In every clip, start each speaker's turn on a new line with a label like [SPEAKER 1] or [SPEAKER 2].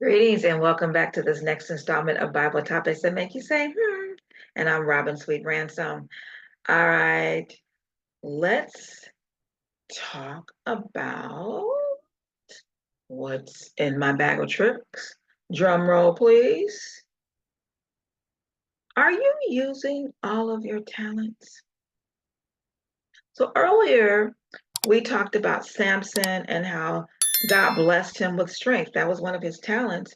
[SPEAKER 1] Greetings and welcome back to this next installment of Bible Topics that make you say, hmm. And I'm Robin Sweet Ransom. All right, let's talk about what's in my bag of tricks. Drum roll, please. Are you using all of your talents? So earlier, we talked about Samson and how God blessed him with strength. That was one of his talents,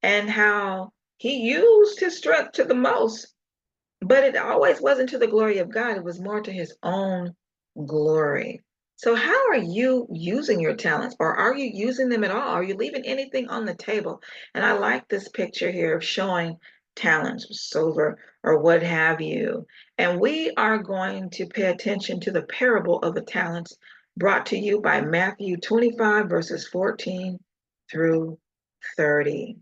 [SPEAKER 1] and how he used his strength to the most. But it always wasn't to the glory of God. It was more to his own glory. So, how are you using your talents, or are you using them at all? Are you leaving anything on the table? And I like this picture here of showing talents, silver, or what have you. And we are going to pay attention to the parable of the talents brought to you by Matthew 25, verses 14 through 30.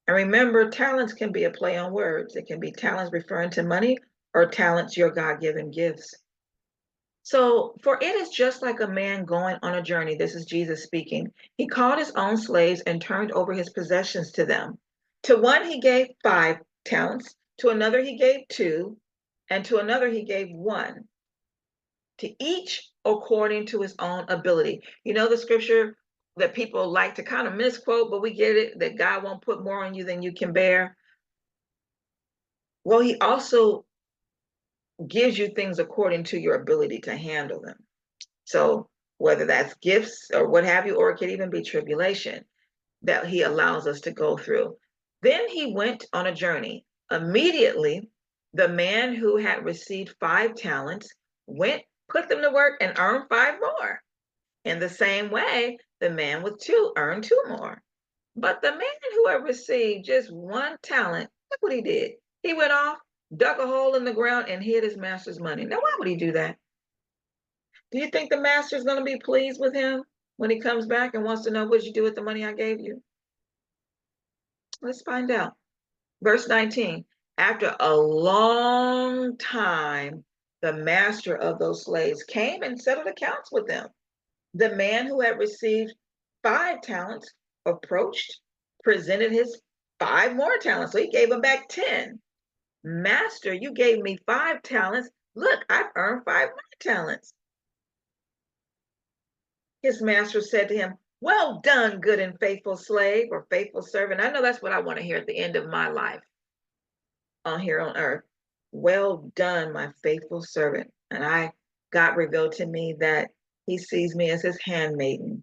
[SPEAKER 1] And remember, talents can be a play on words. It can be talents referring to money or talents your God given gifts. So, for it is just like a man going on a journey. This is Jesus speaking. He called his own slaves and turned over his possessions to them. To one he gave 5 talents, to another he gave 2, and to another he gave 1, to each according to his own ability. You know the scripture that people like to kind of misquote, but we get it that God won't put more on you than you can bear. Well, he also gives you things according to your ability to handle them. So whether that's gifts or what have you, or it could even be tribulation that he allows us to go through. Then he went on a journey. Immediately, the man who had received 5 talents went, put them to work, and earned 5 more. In the same way, the man with 2 earned 2 more. But the man who had received just 1 talent, look what he did. He went off, dug a hole in the ground, and hid his master's money. Now, why would he do that? Do you think the master is going to be pleased with him when he comes back and wants to know what did you do with the money I gave you? Let's find out. Verse 19. After a long time, the master of those slaves came and settled accounts with them. The man who had received 5 talents approached, presented his 5 more talents. So he gave him back 10. Master, you gave me 5 talents. Look, I've earned 5 more talents. His master said to him, well done, good and faithful slave or faithful servant. I know that's what I want to hear at the end of my life on here on earth. Well done, my faithful servant. And God revealed to me that he sees me as his handmaiden.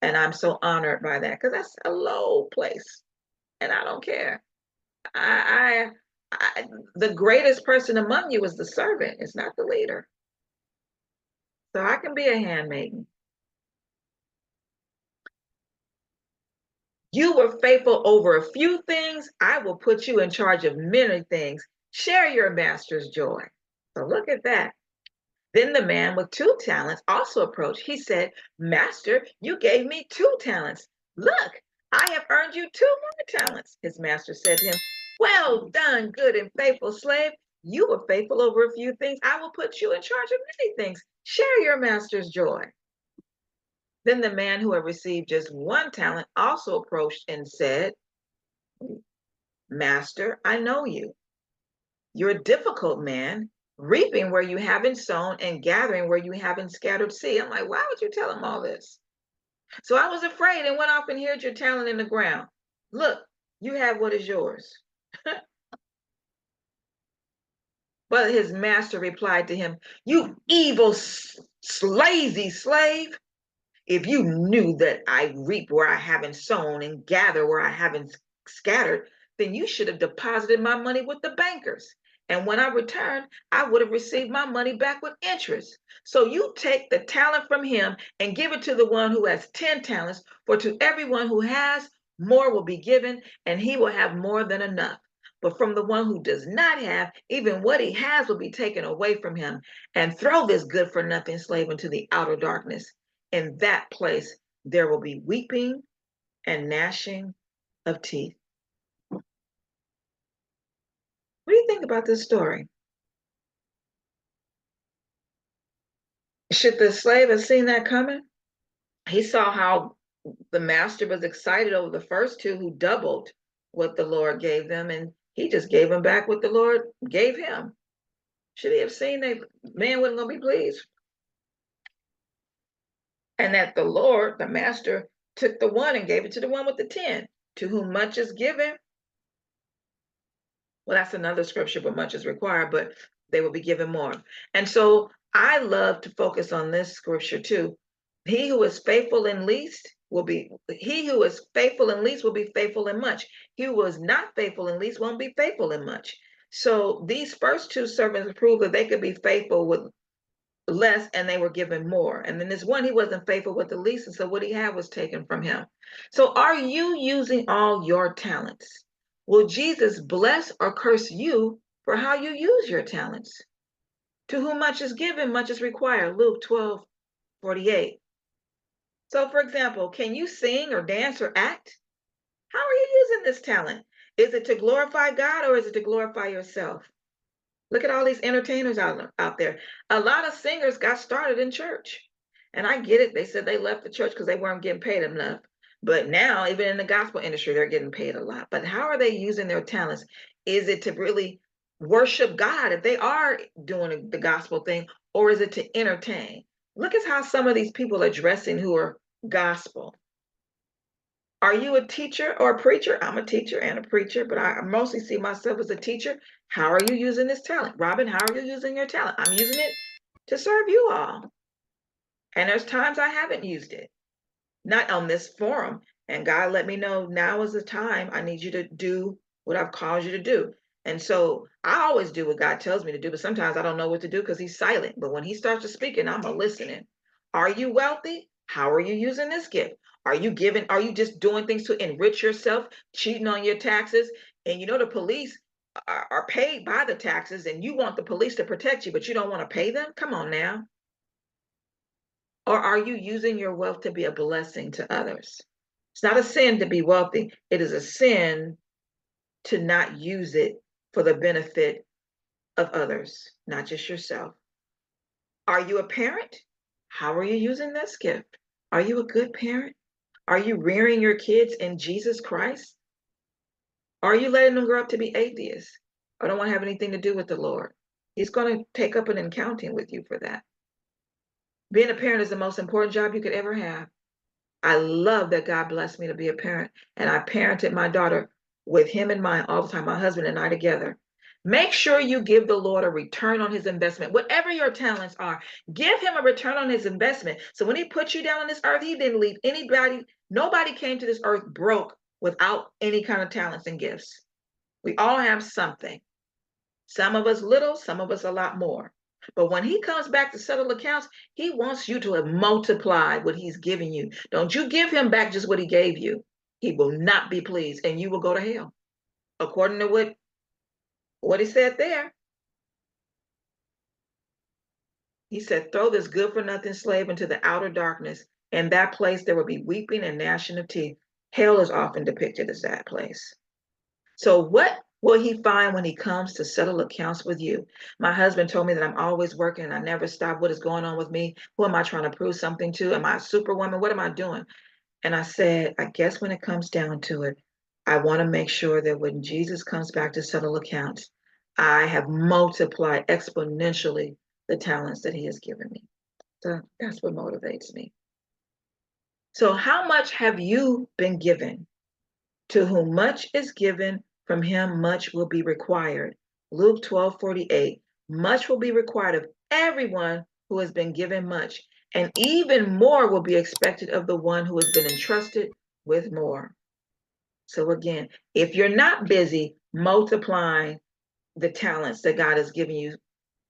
[SPEAKER 1] And I'm so honored by that because that's a low place. And I don't care. I, I, the greatest person among you is the servant. It's not the leader. So I can be a handmaiden. You were faithful over a few things. I will put you in charge of many things. Share your master's joy. So look at that. Then the man with 2 talents also approached. He said, Master, you gave me 2 talents. Look, I have earned you 2 more talents. His master said to him, well done, good and faithful slave. You were faithful over a few things. I will put you in charge of many things. Share your master's joy. Then the man who had received just 1 talent also approached and said, Master, I know you. You're a difficult man, reaping where you haven't sown and gathering where you haven't scattered seed. I'm like, why would you tell him all this? So I was afraid and went off and hid your talent in the ground. Look, you have what is yours. But his master replied to him, you evil, lazy slave. If you knew that I reap where I haven't sown and gather where I haven't scattered, then you should have deposited my money with the bankers. And when I returned, I would have received my money back with interest. So you take the talent from him and give it to the one who has 10 talents, for to everyone who has, more will be given, and he will have more than enough. But from the one who does not have, even what he has will be taken away from him. And throw this good for nothing slave into the outer darkness. In that place, there will be weeping and gnashing of teeth. What do you think about this story? Should the slave have seen that coming? He saw how the master was excited over the first two who doubled what the Lord gave them, and he just gave them back what the Lord gave him. Should he have seen that man wasn't going to be pleased? And that the Lord, the master, took the one and gave it to the one with the 10. To whom much is given, well, that's another scripture, but much is required, but they will be given more. And so I love to focus on this scripture too. He who is faithful in least will be, he who is faithful in least will be faithful in much. He who is not faithful in least won't be faithful in much. So these first two servants proved that they could be faithful with less and they were given more. And then this one, he wasn't faithful with the least, and so what he had was taken from him. So are you using all your talents? Will Jesus bless or curse you for how you use your talents? To whom much is given, much is required. Luke 12:48. So for example, can you sing or dance or act? How are you using this talent? Is it to glorify God or is it to glorify yourself? Look at all these entertainers out there. A lot of singers got started in church. And I get it. They said they left the church because they weren't getting paid enough. But now, even in the gospel industry, they're getting paid a lot. But how are they using their talents? Is it to really worship God if they are doing the gospel thing, or is it to entertain? Look at how some of these people are dressing who are gospel. Are you a teacher or a preacher? I'm a teacher and a preacher, but I mostly see myself as a teacher. How are you using this talent? Robin, how are you using your talent? I'm using it to serve you all. And there's times I haven't used it, not on this forum. And God let me know now is the time I need you to do what I've called you to do. And so I always do what God tells me to do, but sometimes I don't know what to do because he's silent. But when he starts to speaking, I'm a listening. Are you wealthy? How are you using this gift? Are you giving? Are you just doing things to enrich yourself, cheating on your taxes? And you know, the police are paid by the taxes, and you want the police to protect you, but you don't want to pay them? Come on now. Or are you using your wealth to be a blessing to others? It's not a sin to be wealthy. It is a sin to not use it for the benefit of others, not just yourself. Are you a parent? How are you using this gift? Are you a good parent? Are you rearing your kids in Jesus Christ? Are you letting them grow up to be atheists or don't want to have anything to do with the Lord? He's going to take up an accounting with you for that. Being a parent is the most important job you could ever have. I love that God blessed me to be a parent, and I parented my daughter with him in mind all the time, my husband and I together. Make sure you give the Lord a return on his investment. Whatever your talents are, give him a return on his investment. So when he put you down on this earth, he didn't leave anybody, nobody came to this earth broke without any kind of talents and gifts. We all have something. Some of us little, some of us a lot more. But when he comes back to settle accounts, he wants you to have multiplied what he's giving you. Don't you give him back just what he gave you. He will not be pleased and you will go to hell. According to what he said there, he said, throw this good for nothing slave into the outer darkness. In that place, there will be weeping and gnashing of teeth. Hell is often depicted as that place. So what will he find when he comes to settle accounts with you? My husband told me that I'm always working and I never stop. What is going on with me? Who am I trying to prove something to? Am I a superwoman? What am I doing? And I said, I guess when it comes down to it, I want to make sure that when Jesus comes back to settle accounts, I have multiplied exponentially the talents that he has given me. So that's what motivates me. So how much have you been given? To whom much is given, from him much will be required. Luke 12:48. Much will be required of everyone who has been given much, and even more will be expected of the one who has been entrusted with more. So again, if you're not busy multiplying the talents that God has given you,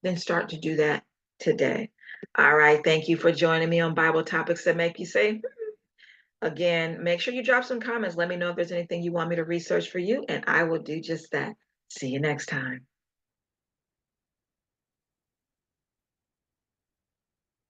[SPEAKER 1] then start to do that today. All right. Thank you for joining me on Bible Topics That Make You Say. Again, make sure you drop some comments. Let me know if there's anything you want me to research for you, and I will do just that. See you next time.